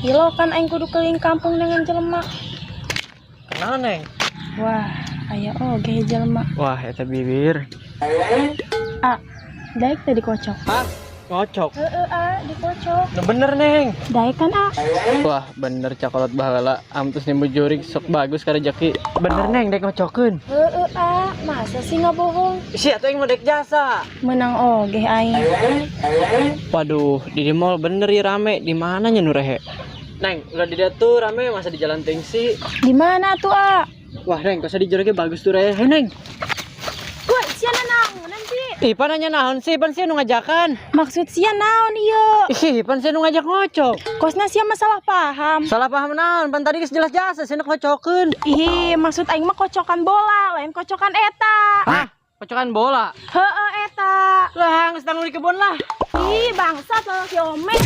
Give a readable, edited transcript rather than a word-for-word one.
Ilo kan aing kudu keliling kampung dengan jelema. Kenal neng? Wah, aya oge jelema. Wah, eta bibir. Ah, daek teh dikocok. Ah, ngocok. Dikocok. Nah, bener neng. Daek kan Wah, bener cakolot bahala. Amtus nih jurik sok bagus karejeki. Bener neng, dek ngocokeun. masa sih nggak bohong? Si atuh yang mau dek jasa. Menang oge aing. Waduh, di mall bener ya rame. Di mana nya nu rehe? Neng, udah di tuh rame masa di jalan Tengsi. Di mana tuh, Wah, Neng, kosa di jurignya bagus tuh rehe. Hei, Neng. Wah, sia naon nanti? Ih, pan nanya naon sih? Pan sia nu ngajakan. Maksud sia naon ieu? Ih, pan sia nu ngajak ngocok. Kosna sia masalah paham. Salah paham naon? Pan tadi geus jelas-jelas sia nu ngocokeun. Ih, maksud aing mah kocokan bola, lain kocokan eta. Hah? Kocokan bola? Heeh, eta. Lah, geus tanggung di kebun lah. Ih, bangsat lalaki omeh.